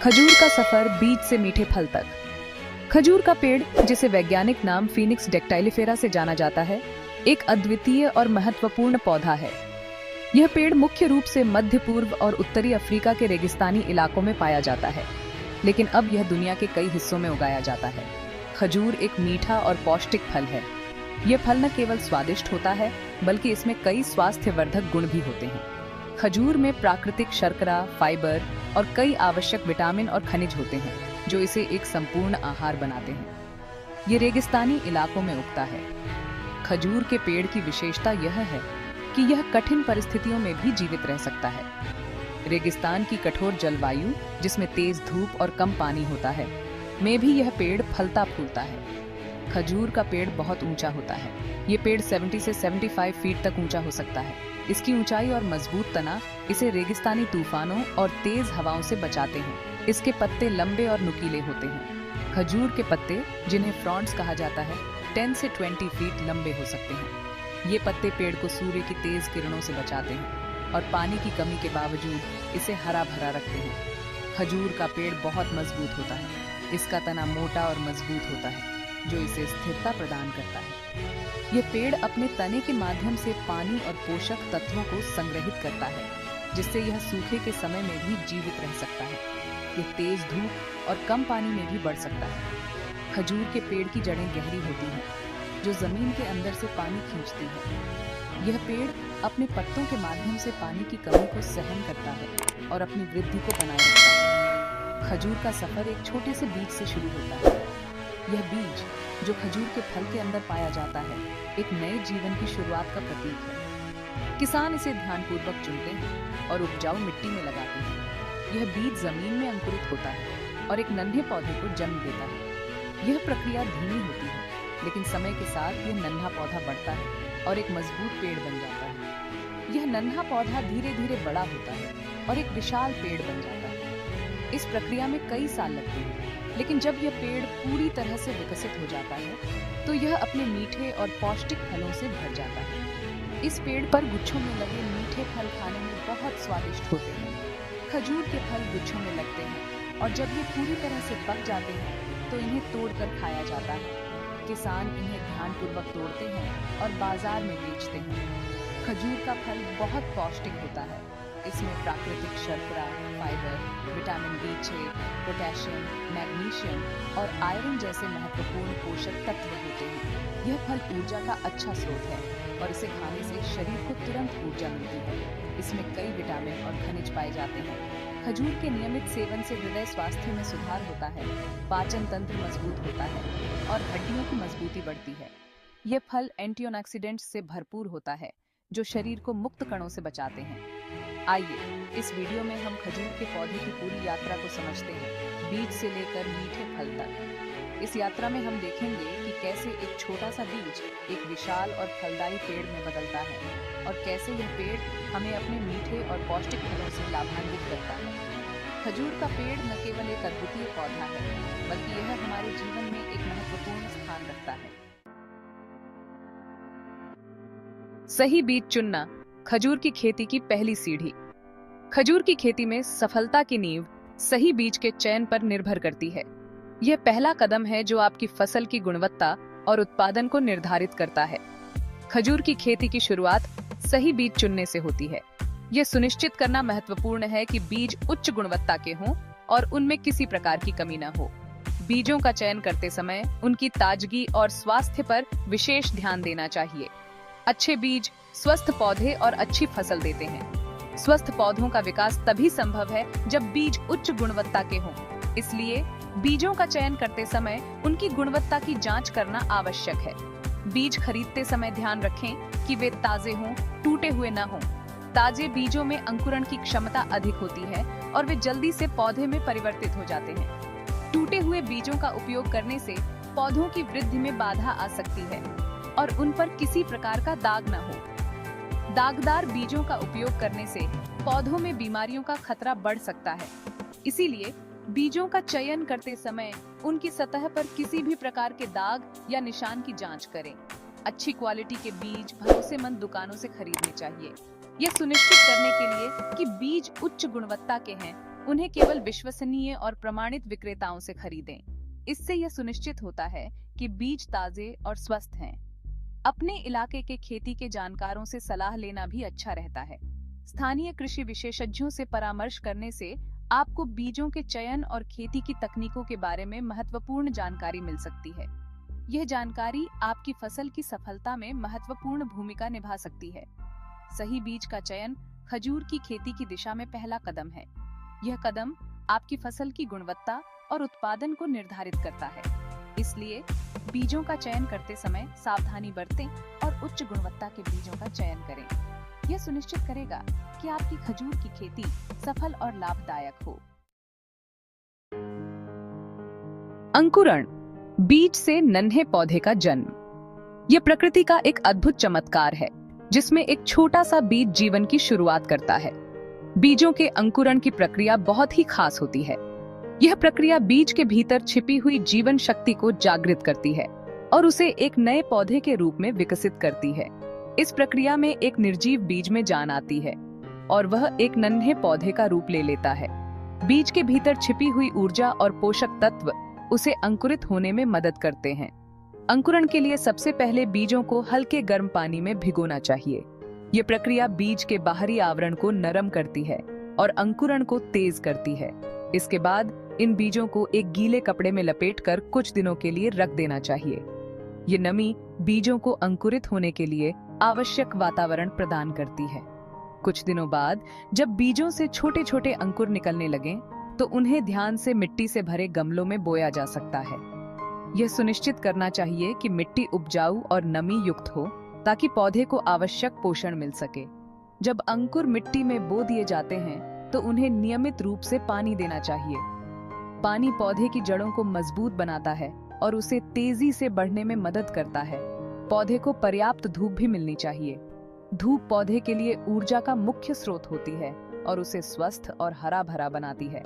खजूर का सफर बीज से मीठे फल तक। खजूर का पेड़, जिसे वैज्ञानिक नाम फीनिक्स डेक्टाइलिफेरा से जाना जाता है, एक अद्वितीय और महत्वपूर्ण पौधा है। यह पेड़ मुख्य रूप से मध्य पूर्व और उत्तरी अफ्रीका के रेगिस्तानी इलाकों में पाया जाता है, लेकिन अब यह दुनिया के कई हिस्सों में उगाया जाता है। खजूर एक मीठा और पौष्टिक फल है। यह फल न केवल स्वादिष्ट होता है, बल्कि इसमें कई स्वास्थ्यवर्धक गुण भी होते हैं। खजूर में प्राकृतिक शर्करा, फाइबर और कई आवश्यक विटामिन और खनिज होते हैं, जो इसे एक संपूर्ण आहार बनाते हैं। ये रेगिस्तानी इलाकों में उगता है। खजूर के पेड़ की विशेषता यह है कि यह कठिन परिस्थितियों में भी जीवित रह सकता है। रेगिस्तान की कठोर जलवायु, जिसमें तेज धूप और कम पानी होता है, में भी यह पेड़ फलता फूलता है। खजूर का पेड़ बहुत ऊंचा होता है। ये पेड़ 70 से 75 फीट तक ऊंचा हो सकता है। इसकी ऊंचाई और मजबूत तना इसे रेगिस्तानी तूफानों और तेज हवाओं से बचाते हैं। इसके पत्ते लंबे और नुकीले होते हैं। खजूर के पत्ते, जिन्हें फ्रॉन्ट्स कहा जाता है, 10 से 20 फीट लंबे हो सकते हैं। ये पत्ते पेड़ को सूर्य की तेज किरणों से बचाते हैं और पानी की कमी के बावजूद इसे हरा भरा रखते हैं। खजूर का पेड़ बहुत मजबूत होता है। इसका तना मोटा और मजबूत होता है, जो इसे स्थिरता प्रदान करता है। यह पेड़ अपने तने के माध्यम से पानी और पोषक तत्वों को संग्रहित करता है, जिससे यह सूखे के समय में भी जीवित रह सकता है। यह तेज धूप और कम पानी में भी बढ़ सकता है। खजूर के पेड़ की जड़ें गहरी होती हैं, जो जमीन के अंदर से पानी खींचती है। यह पेड़ अपने पत्तों के माध्यम से पानी की कमी को सहन करता है और अपनी वृद्धि को बनाए रखता है। खजूर का सफर एक छोटे से बीज से शुरू होता है। यह बीज, जो खजूर के फल के अंदर पाया जाता है, एक नए जीवन की शुरुआत का प्रतीक है। किसान इसे ध्यानपूर्वक चुनते हैं और उपजाऊ मिट्टी में लगाते हैं। यह बीज जमीन में अंकुरित होता है और एक नन्हे पौधे को जन्म देता है। यह प्रक्रिया धीमी होती है, लेकिन समय के साथ यह नन्हा पौधा बढ़ता है और एक मजबूत पेड़ बन जाता है। यह नन्हा पौधा धीरे धीरे बड़ा होता है और एक विशाल पेड़ बन जाता है। इस प्रक्रिया में कई साल लगते हैं, लेकिन जब यह पेड़ पूरी तरह से विकसित हो जाता है, तो यह अपने मीठे और पौष्टिक फलों से भर जाता है। इस पेड़ पर गुच्छों में लगे मीठे फल खाने में बहुत स्वादिष्ट होते हैं। खजूर के फल गुच्छों में लगते हैं और जब ये पूरी तरह से पक जाते हैं, तो इन्हें तोड़कर खाया जाता है। किसान इन्हें ध्यानपूर्वक तोड़ते हैं और बाजार में बेचते हैं। खजूर का फल बहुत पौष्टिक होता है। इसमें प्राकृतिक शर्करा, fibre, vitamin B6, potassium, magnesium और आयरन जैसे महत्वपूर्ण पोषक तत्व होते हैं। यह फल ऊर्जा का अच्छा स्रोत है और इसे खाने से शरीर को तुरंत ऊर्जा मिलती है। इसमें कई विटामिन और खनिज पाए जाते हैं। खजूर के नियमित सेवन से हृदय स्वास्थ्य में सुधार होता है, पाचन तंत्र मजबूत होता है और हड्डियों की मजबूती बढ़ती है। यह फल एंटीऑक्सीडेंट्स से भरपूर होता है, जो शरीर को मुक्त कणों से बचाते हैं। आइए इस वीडियो में हम खजूर के पौधे की पूरी यात्रा को समझते हैं, बीज से लेकर मीठे फल तक। इस यात्रा में हम देखेंगे कि कैसे एक छोटा सा बीज एक विशाल और फलदायी पेड़ में बदलता है और कैसे यह पेड़ हमें अपने मीठे और पौष्टिक फलों से लाभान्वित करता है। खजूर का पेड़ न केवल एक अद्वितीय पौधा है, बल्कि यह हमारे जीवन में एक महत्वपूर्ण स्थान रखता है। सही बीज चुनना, खजूर की खेती की पहली सीढ़ी। खजूर की खेती में सफलता की नींव सही बीज के चयन पर निर्भर करती है। यह पहला कदम है जो आपकी फसल की गुणवत्ता और उत्पादन को निर्धारित करता है। खजूर की खेती की शुरुआत सही बीज चुनने से होती है। यह सुनिश्चित करना महत्वपूर्ण है कि बीज उच्च गुणवत्ता के हों और उनमें किसी प्रकार की कमी न हो। बीजों का चयन करते समय उनकी ताजगी और स्वास्थ्य पर विशेष ध्यान देना चाहिए। अच्छे बीज स्वस्थ पौधे और अच्छी फसल देते हैं। स्वस्थ पौधों का विकास तभी संभव है जब बीज उच्च गुणवत्ता के हों। इसलिए बीजों का चयन करते समय उनकी गुणवत्ता की जांच करना आवश्यक है। बीज खरीदते समय ध्यान रखें कि वे ताजे हों, टूटे हुए न हों। ताजे बीजों में अंकुरण की क्षमता अधिक होती है और वे जल्दी से पौधे में परिवर्तित हो जाते हैं। टूटे हुए बीजों का उपयोग करने से पौधों की वृद्धि में बाधा आ सकती है और उन पर किसी प्रकार का दाग न हो। दागदार बीजों का उपयोग करने से पौधों में बीमारियों का खतरा बढ़ सकता है। इसीलिए बीजों का चयन करते समय उनकी सतह पर किसी भी प्रकार के दाग या निशान की जांच करें। अच्छी क्वालिटी के बीज भरोसेमंद दुकानों से खरीदने चाहिए। यह सुनिश्चित करने के लिए कि बीज उच्च गुणवत्ता के हैं, उन्हें केवल विश्वसनीय और प्रमाणित विक्रेताओं से खरीदें। इससे यह सुनिश्चित होता है कि बीज ताजे और स्वस्थ हैं। अपने इलाके के खेती के जानकारों से सलाह लेना भी अच्छा रहता है। स्थानीय कृषि विशेषज्ञों से परामर्श करने से आपको बीजों के चयन और खेती की तकनीकों के बारे में महत्वपूर्ण जानकारी मिल सकती है। यह जानकारी आपकी फसल की सफलता में महत्वपूर्ण भूमिका निभा सकती है। सही बीज का चयन खजूर की खेती की दिशा में पहला कदम है। यह कदम आपकी फसल की गुणवत्ता और उत्पादन को निर्धारित करता है। इसलिए बीजों का चयन करते समय सावधानी बरतें और उच्च गुणवत्ता के बीजों का चयन करें। यह सुनिश्चित करेगा कि आपकी खजूर की खेती सफल और लाभदायक हो। अंकुरण, बीज से नन्हे पौधे का जन्म। यह प्रकृति का एक अद्भुत चमत्कार है जिसमें एक छोटा सा बीज जीवन की शुरुआत करता है। बीजों के अंकुरण की प्रक्रिया बहुत ही खास होती है। यह प्रक्रिया बीज के भीतर छिपी हुई जीवन शक्ति को जागृत करती है और उसे एक नए पौधे के रूप में विकसित करती है। इस प्रक्रिया में एक निर्जीव बीज में जान आती है और वह एक नन्हे पौधे का रूप ले लेता है। बीज के भीतर छिपी हुई ऊर्जा और पोषक तत्व उसे अंकुरित होने में मदद करते हैं। अंकुरण के लिए सबसे पहले बीजों को हल्के गर्म पानी में भिगोना चाहिए। ये प्रक्रिया बीज के बाहरी आवरण को नरम करती है और अंकुरण को तेज करती है। इसके बाद इन बीजों को एक गीले कपड़े में लपेटकर कुछ दिनों के लिए रख देना चाहिए। ये नमी बीजों को अंकुरित होने के लिए आवश्यक वातावरण प्रदान करती है। कुछ दिनों बाद जब बीजों से छोटे छोटे अंकुर निकलने लगें, तो उन्हें ध्यान से मिट्टी से भरे गमलों में बोया जा सकता है। यह सुनिश्चित करना चाहिए कि मिट्टी उपजाऊ और नमी युक्त हो ताकि पौधे को आवश्यक पोषण मिल सके। जब अंकुर मिट्टी में बो दिए जाते हैं तो उन्हें नियमित रूप से पानी देना चाहिए। पानी पौधे की जड़ों को मजबूत बनाता है और उसे तेजी से बढ़ने में मदद करता है। पौधे को पर्याप्त धूप भी मिलनी चाहिए। धूप पौधे के लिए ऊर्जा का मुख्य स्रोत होती है और उसे स्वस्थ और हरा भरा बनाती है।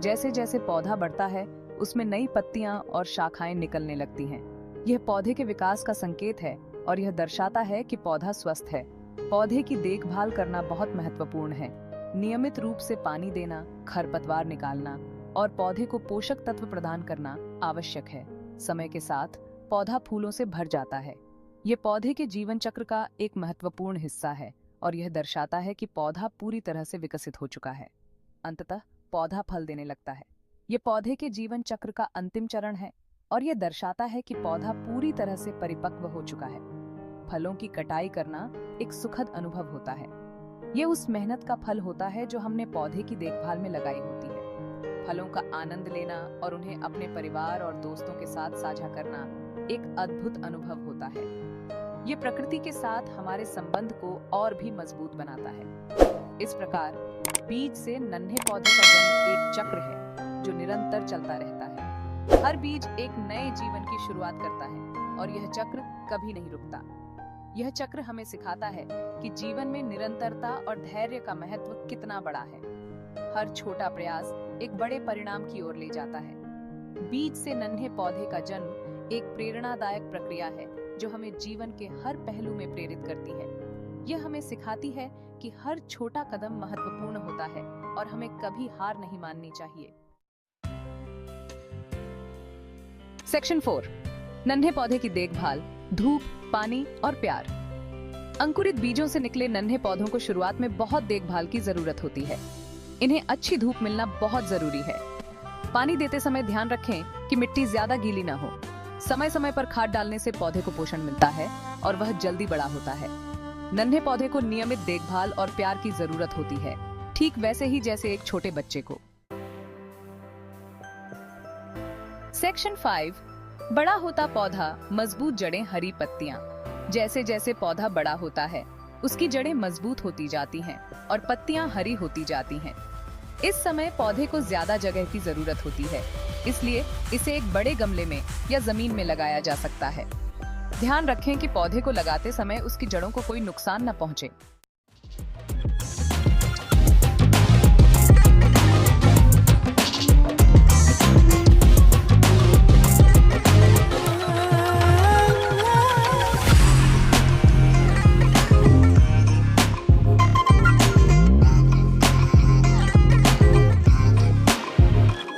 जैसे जैसे पौधा बढ़ता है, उसमें नई पत्तियां और शाखाएं निकलने लगती हैं। यह पौधे के विकास का संकेत है और यह दर्शाता है कि पौधा स्वस्थ है। पौधे की देखभाल करना बहुत महत्वपूर्ण है। नियमित रूप से पानी देना, खरपतवार निकालना और पौधे को पोषक तत्व प्रदान करना आवश्यक है। समय के साथ पौधा फूलों से भर जाता है। यह पौधे के जीवन चक्र का एक महत्वपूर्ण हिस्सा है और यह दर्शाता है कि पौधा पूरी तरह से विकसित हो चुका है। अंततः पौधा फल देने लगता है। यह पौधे के जीवन चक्र का अंतिम चरण है और यह दर्शाता है कि पौधा पूरी तरह से परिपक्व हो चुका है। फलों की कटाई करना एक सुखद अनुभव होता है। यह उस मेहनत का फल होता है जो हमने पौधे की देखभाल में लगाई होती है। फलों का आनंद लेना और उन्हें अपने परिवार और दोस्तों के साथ साझा करना एक अद्भुत अनुभव होता है। ये प्रकृति के साथ हमारे संबंध को और भी मजबूत बनाता है। इस प्रकार बीज से नन्हे पौधे का जन्म एक चक्र है जो निरंतर चलता रहता है। हर बीज एक नए जीवन की शुरुआत करता है और यह चक्र कभी नहीं रुकता। यह चक्र हमें सिखाता है कि जीवन में निरंतरता और धैर्य का महत्व कितना बड़ा है। हर छोटा प्रयास एक बड़े परिणाम की ओर ले जाता है। बीज से नन्हे पौधे का जन्म एक प्रेरणादायक प्रक्रिया है जो हमें जीवन के हर पहलू में प्रेरित करती है। यह हमें सिखाती है कि हर छोटा कदम महत्वपूर्ण होता है और हमें कभी हार नहीं माननी चाहिए। सेक्शन 4, नन्हे पौधे की देखभाल, धूप, पानी और प्यार। अंकुरित बीजों से निकले नन्हे पौधों को शुरुआत में बहुत देखभाल की जरूरत होती है। इन्हें अच्छी धूप मिलना बहुत जरूरी है। पानी देते समय ध्यान रखें कि मिट्टी ज्यादा गीली ना हो। समय समय पर खाद डालने से पौधे को पोषण मिलता है और वह जल्दी बड़ा होता है। नन्हे पौधे को नियमित देखभाल और प्यार की जरूरत होती है, ठीक वैसे ही जैसे एक छोटे बच्चे को। सेक्शन 5, बड़ा होता पौधा, मजबूत जड़ें, हरी पत्तियां। जैसे जैसे पौधा बड़ा होता है, उसकी जड़ें मजबूत होती जाती हैं और पत्तियां हरी होती जाती हैं। इस समय पौधे को ज्यादा जगह की जरूरत होती है, इसलिए इसे एक बड़े गमले में या जमीन में लगाया जा सकता है। ध्यान रखें कि पौधे को लगाते समय उसकी जड़ों को कोई नुकसान न पहुंचे।